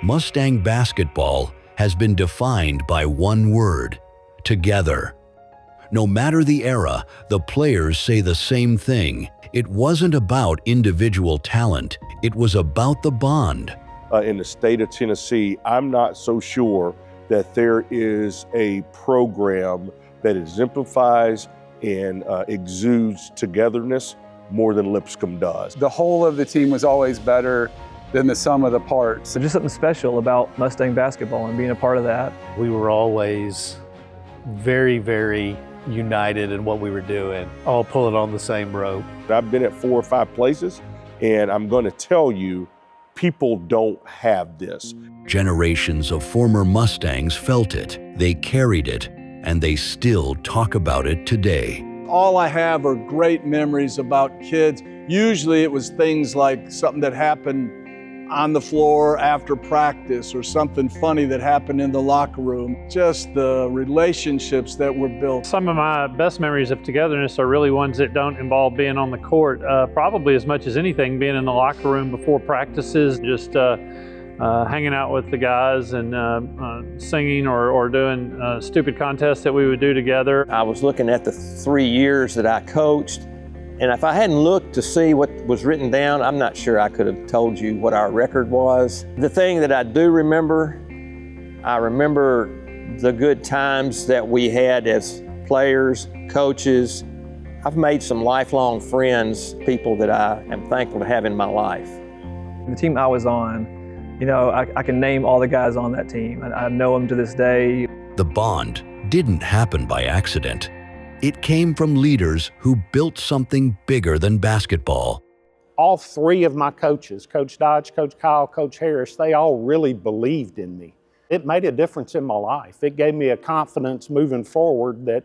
Mustang basketball has been defined by one word: together. No matter the era, the players say the same thing. It wasn't about individual talent, it was about the bond. In the state of Tennessee, I'm not so sure that there is a program that exemplifies and exudes togetherness more than Lipscomb does. The whole of the team was always better than the sum of the parts. There's just something special about Mustang basketball and being a part of that. We were always very, very united in what we were doing, all pulling on the same rope. I've been at 4 or 5 places, and I'm going to tell you, people don't have this. Generations of former Mustangs felt it, they carried it, and they still talk about it today. All I have are great memories about kids. Usually it was things like something that happened on the floor after practice or something funny that happened in the locker room. Just the relationships that were built. Some of my best memories of togetherness are really ones that don't involve being on the court. Probably as much as anything, being in the locker room before practices, just hanging out with the guys and singing or doing stupid contests that we would do together. I was looking at the 3 years that I coached, and if I hadn't looked to see what was written down, I'm not sure I could have told you what our record was. The thing that I do remember, I remember the good times that we had as players, coaches. I've made some lifelong friends, people that I am thankful to have in my life. The team I was on, you know, I can name all the guys on that team. I know them to this day. The bond didn't happen by accident. It came from leaders who built something bigger than basketball. All 3 of my coaches, Coach Dodge, Coach Kyle, Coach Harris, they all really believed in me. It made a difference in my life. It gave me a confidence moving forward that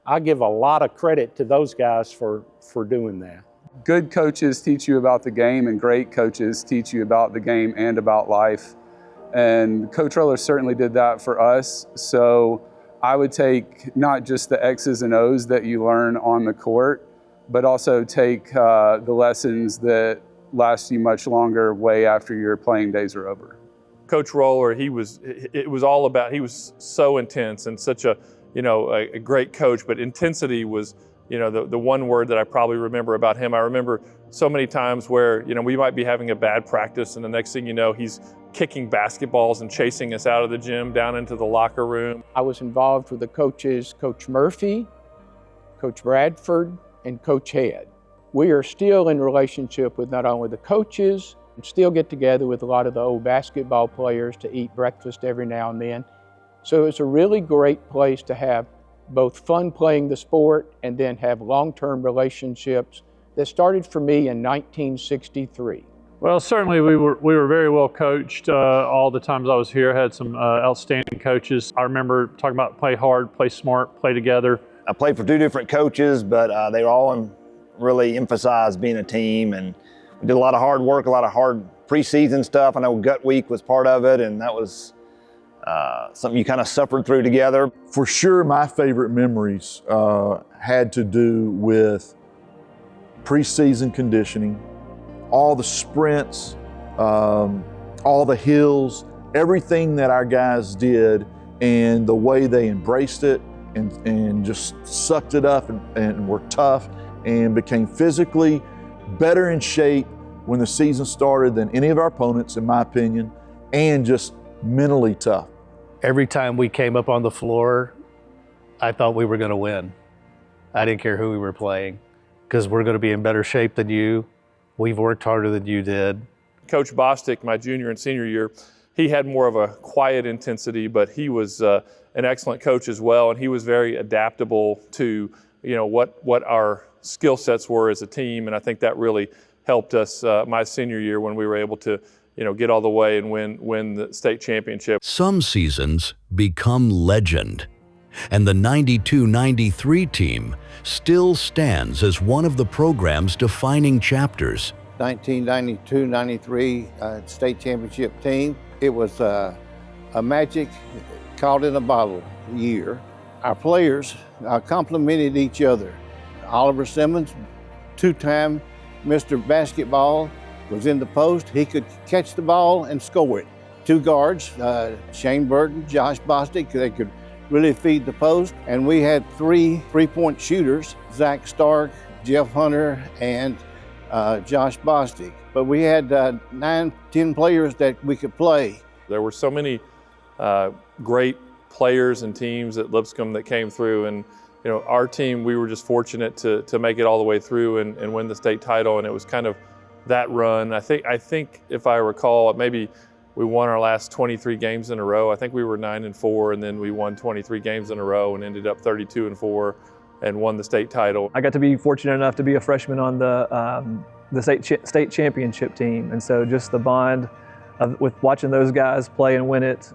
I give a lot of credit to those guys for doing that. Good coaches teach you about the game, and great coaches teach you about the game and about life. And Coach Roller certainly did that for us. So I would take not just the X's and O's that you learn on the court, but also take the lessons that last you much longer way after your playing days are over. Coach Roller, it was all about, he was so intense and such a great coach, but intensity was, the one word that I probably remember about him. I remember so many times where, we might be having a bad practice and the next thing you know, he's kicking basketballs and chasing us out of the gym down into the locker room. I was involved with the coaches, Coach Murphy, Coach Bradford, and Coach Head. We are still in relationship with not only the coaches, and still get together with a lot of the old basketball players to eat breakfast every now and then. So it's a really great place to have both fun playing the sport and then have long-term relationships that started for me in 1963. Well, certainly we were very well coached. All the times I was here, I had some outstanding coaches. I remember talking about play hard, play smart, play together. I played for 2 different coaches, but they all really emphasized being a team, and we did a lot of hard work, a lot of hard preseason stuff. I know Gut Week was part of it, and that was something you kind of suffered through together. For sure, my favorite memories had to do with preseason conditioning, all the sprints, all the hills, everything that our guys did, and the way they embraced it and just sucked it up and were tough and became physically better in shape when the season started than any of our opponents, in my opinion, and just mentally tough. Every time we came up on the floor, I thought we were going to win. I didn't care who we were playing, because we're going to be in better shape than you. We've worked harder than you did. Coach Bostic, my junior and senior year, he had more of a quiet intensity, but he was an excellent coach as well, and he was very adaptable to what our skill sets were as a team, and I think that really helped us my senior year when we were able to get all the way and win the state championship. Some seasons become legend, and the 92-93 team still stands as one of the program's defining chapters. 1992-93 state championship team. It was a magic caught in a bottle year. Our players complimented each other. Oliver Simmons, 2-time Mr. Basketball, was in the post. He could catch the ball and score it. two guards, Shane Burton, Josh Bostic. They could really feed the post. And we had three three-point shooters, Zach Stark, Jeff Hunter, and Josh Bostic. But we had 9, 10 players that we could play. There were so many great players and teams at Lipscomb that came through, and you know, our team, we were just fortunate to make it all the way through and win the state title, and it was kind of that run. I think if I recall, maybe we won our last 23 games in a row. I think we were 9-4, and then we won 23 games in a row and ended up 32-4 and won the state title. I got to be fortunate enough to be a freshman on the state championship team, and so just the bond with watching those guys play and win it.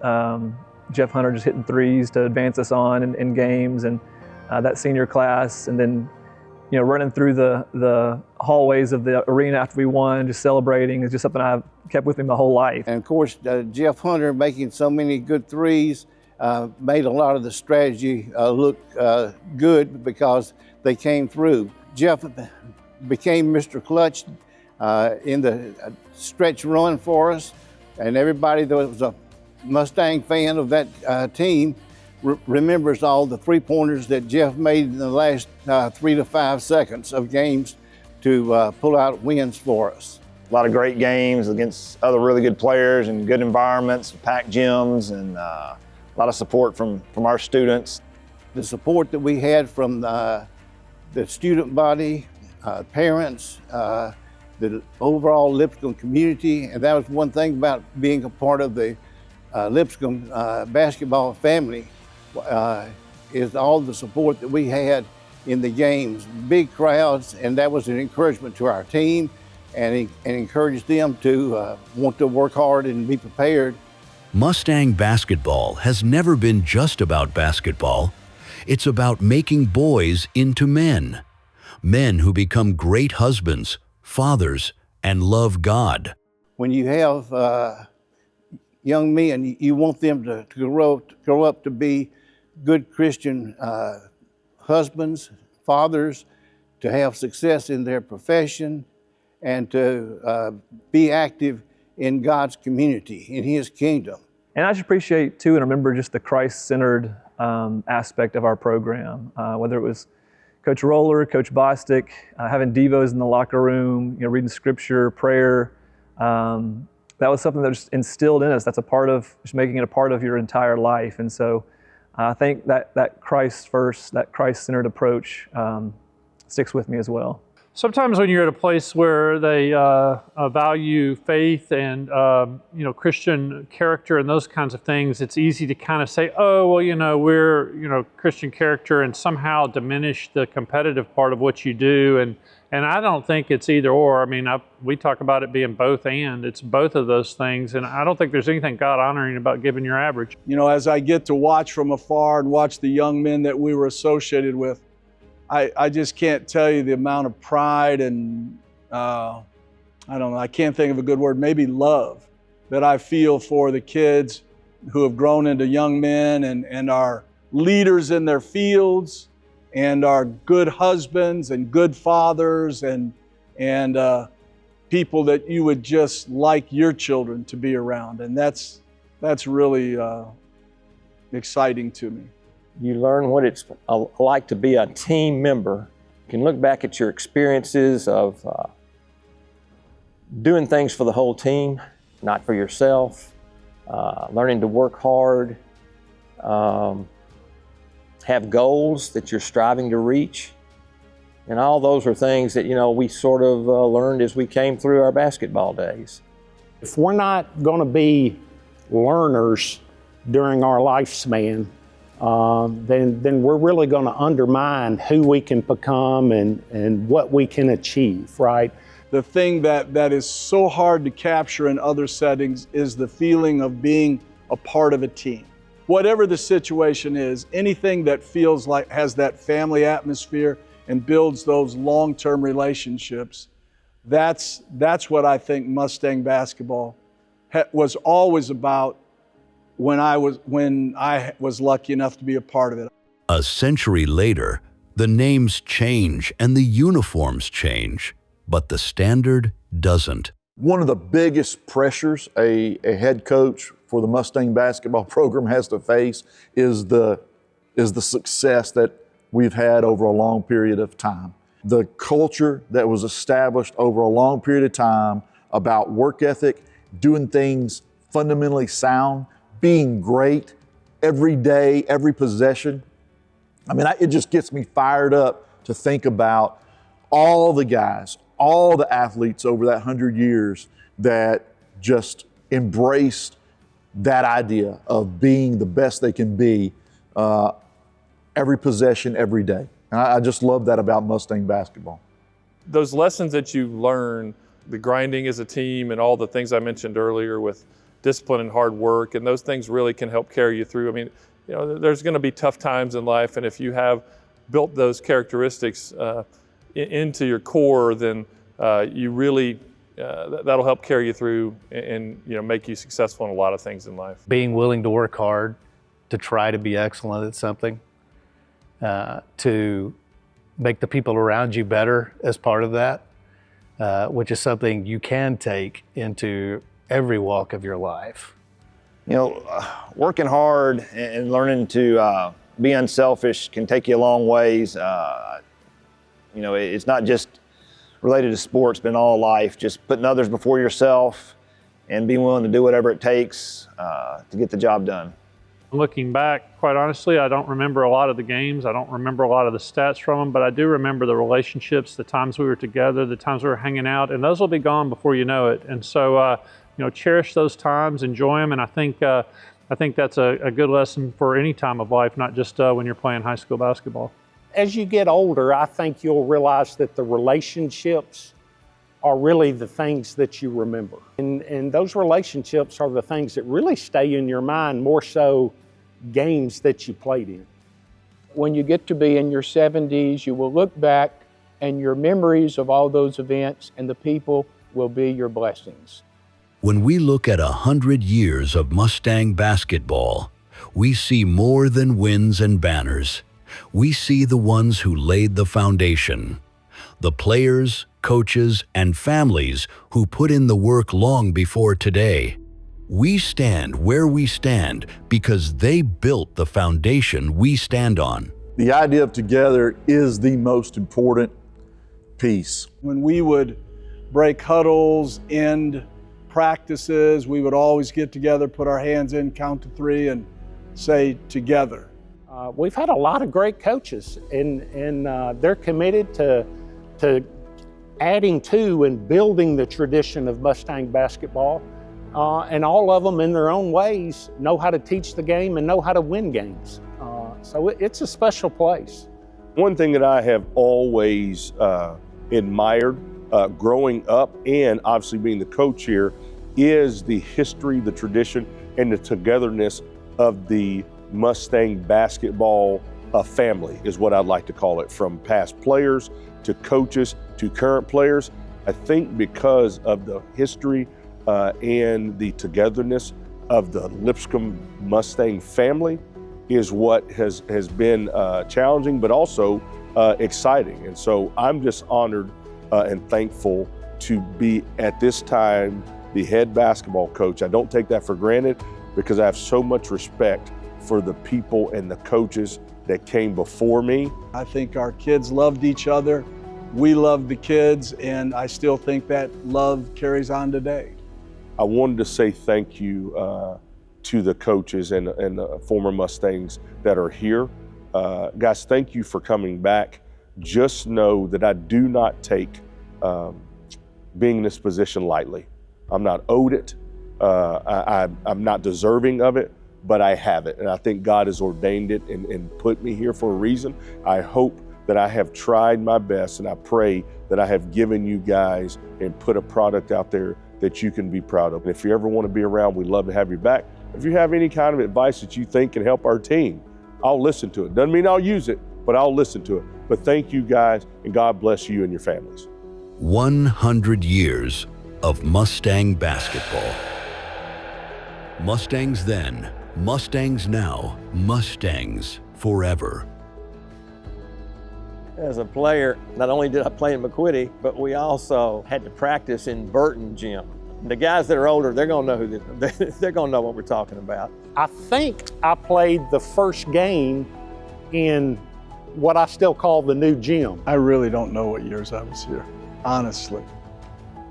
Jeff Hunter just hitting threes to advance us on in games, and that senior class, and then running through the hallways of the arena after we won, just celebrating, is just something I've kept with me my whole life. And of course, Jeff Hunter making so many good threes made a lot of the strategy look good because they came through. Jeff became Mr. Clutch in the stretch run for us, and everybody that was a Mustang fan of that team remembers all the three-pointers that Jeff made in the last 3 to 5 seconds of games to pull out wins for us. A lot of great games against other really good players and good environments, packed gyms, and a lot of support from our students. The support that we had from the student body, parents, the overall Lipscomb community, and that was one thing about being a part of the Lipscomb basketball family, is all the support that we had in the games, big crowds, and that was an encouragement to our team and encouraged them to want to work hard and be prepared. Mustang basketball has never been just about basketball. It's about making boys into men. Men who become great husbands, fathers, and love God. When you have young men, you want them to grow up to be good Christian husbands, fathers, to have success in their profession, and to be active in God's community, in His kingdom. And I just appreciate too and remember just the Christ-centered aspect of our program, whether it was Coach Roller, Coach Bostic, having devos in the locker room, reading scripture, prayer. That was something that was instilled in us. That's a part of just making it a part of your entire life. And so I think that Christ first, that Christ-centered approach sticks with me as well. Sometimes when you're at a place where they value faith and Christian character and those kinds of things, it's easy to kind of say, oh, well, we're Christian character, and somehow diminish the competitive part of what you do. And I don't think it's either or. I mean, we talk about it being both and. It's both of those things, and I don't think there's anything God-honoring about giving your average. As I get to watch from afar and watch the young men that we were associated with, I just can't tell you the amount of pride and, I don't know, I can't think of a good word, maybe love, that I feel for the kids who have grown into young men and are leaders in their fields, and are good husbands and good fathers and people that you would just like your children to be around. And that's really exciting to me. You learn what it's like to be a team member. You can look back at your experiences of doing things for the whole team, not for yourself, learning to work hard, have goals that you're striving to reach. And all those are things that, we sort of learned as we came through our basketball days. If we're not going to be learners during our lifespan, then we're really going to undermine who we can become and what we can achieve, right? The thing that is so hard to capture in other settings is the feeling of being a part of a team. Whatever the situation is, anything that feels like has that family atmosphere and builds those long-term relationships, that's what I think Mustang basketball was always about when I was lucky enough to be a part of it. A century later, the names change and the uniforms change, but the standard doesn't. One of the biggest pressures a head coach for the Mustang basketball program has to face is the success that we've had over a long period of time. The culture that was established over a long period of time about work ethic, doing things fundamentally sound, being great every day, every possession. I mean, it just gets me fired up to think about all the guys, all the athletes over that 100 years that just embraced that idea of being the best they can be every possession, every day. And I just love that about Mustang basketball. Those lessons that you learn, the grinding as a team and all the things I mentioned earlier with discipline and hard work, and those things really can help carry you through. I mean, you know, there's going to be tough times in life, and if you have built those characteristics into your core, then you really, that'll help carry you through and you know, make you successful in a lot of things in life. Being willing to work hard, to try to be excellent at something, to make the people around you better as part of that, which is something you can take into every walk of your life. You know, working hard and learning to be unselfish can take you a long ways. You know, it's not just related to sports, but in all life, just putting others before yourself and being willing to do whatever it takes to get the job done. Looking back, quite honestly, I don't remember a lot of the games. I don't remember a lot of the stats from them, but I do remember the relationships, the times we were together, the times we were hanging out, and those will be gone before you know it. And so, you know, cherish those times, enjoy them, and I think that's a good lesson for any time of life, not just when you're playing high school basketball. As you get older, I think you'll realize that the relationships are really the things that you remember. And those relationships are the things that really stay in your mind, more so games that you played in. When you get to be in your 70s, you will look back and your memories of all those events and the people will be your blessings. When we look at 100 years of Mustang basketball, we see more than wins and banners. We see the ones who laid the foundation, the players, coaches, and families who put in the work long before today. We stand where we stand because they built the foundation we stand on. The idea of together is the most important piece. When we would break huddles, end practices, we would always get together, put our hands in, count to 3, and say together. We've had a lot of great coaches, and they're committed to adding to and building the tradition of Mustang basketball. And all of them in their own ways know how to teach the game and know how to win games. So it's a special place. One thing that I have always admired growing up and obviously being the coach here is the history, the tradition, and the togetherness of the Mustang basketball family is what I'd like to call it, from past players to coaches to current players. I think because of the history and the togetherness of the Lipscomb Mustang family is what has been challenging, but also exciting. And so I'm just honored and thankful to be at this time the head basketball coach. I don't take that for granted because I have so much respect for the people and the coaches that came before me. I think our kids loved each other. We loved the kids, and I still think that love carries on today. I wanted to say thank you to the coaches and the former Mustangs that are here. Guys, thank you for coming back. Just know that I do not take being in this position lightly. I'm not owed it. I'm not deserving of it, but I have it. And I think God has ordained it and put me here for a reason. I hope that I have tried my best, and I pray that I have given you guys and put a product out there that you can be proud of. And if you ever want to be around, we'd love to have you back. If you have any kind of advice that you think can help our team, I'll listen to it. Doesn't mean I'll use it, but I'll listen to it. But thank you guys, and God bless you and your families. 100 years of Mustang basketball. Mustangs then, Mustangs now, Mustangs forever. As a player, not only did I play in McQuitty, but we also had to practice in Burton Gym. The guys that are older, they're gonna know they're gonna know what we're talking about. I think I played the first game in what I still call the new gym. I really don't know what years I was here, honestly.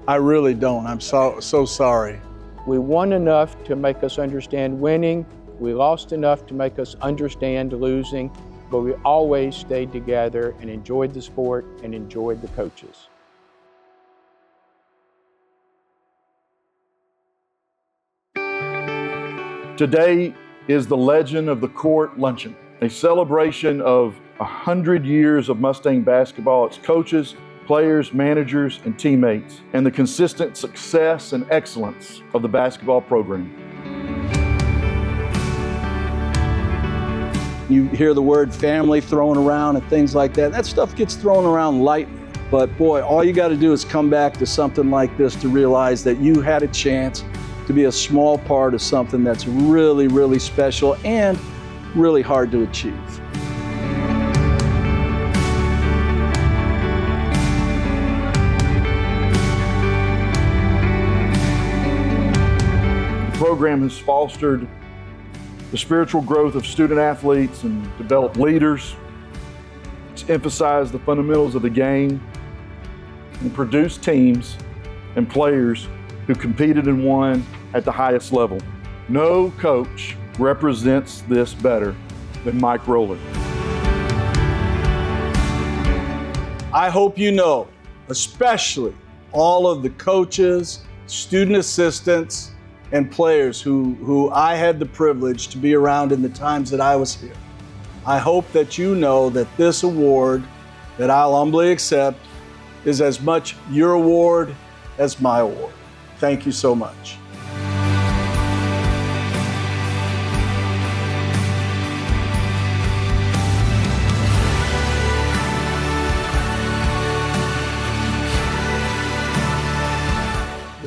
I really don't. I'm so sorry. We won enough to make us understand winning. We lost enough to make us understand losing, but we always stayed together and enjoyed the sport and enjoyed the coaches. Today is the Legend of the Court Luncheon, a celebration of 100 years of Mustang basketball, its coaches, players, managers, and teammates, and the consistent success and excellence of the basketball program. You hear the word family thrown around and things like that. That stuff gets thrown around lightly. But boy, all you got to do is come back to something like this to realize that you had a chance to be a small part of something that's really, really special and really hard to achieve. The program has fostered the spiritual growth of student athletes and developed leaders. It's emphasized the fundamentals of the game and produced teams and players who competed and won at the highest level. No coach represents this better than Mike Roller. I hope you know, especially all of the coaches, student assistants, and players who I had the privilege to be around in the times that I was here. I hope that you know that this award that I'll humbly accept is as much your award as my award. Thank you so much.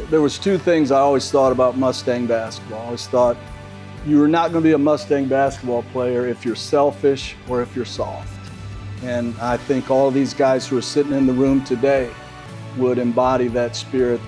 There was two things I always thought about Mustang basketball. I always thought you were not going to be a Mustang basketball player if you're selfish or if you're soft. And I think all of these guys who are sitting in the room today would embody that spirit.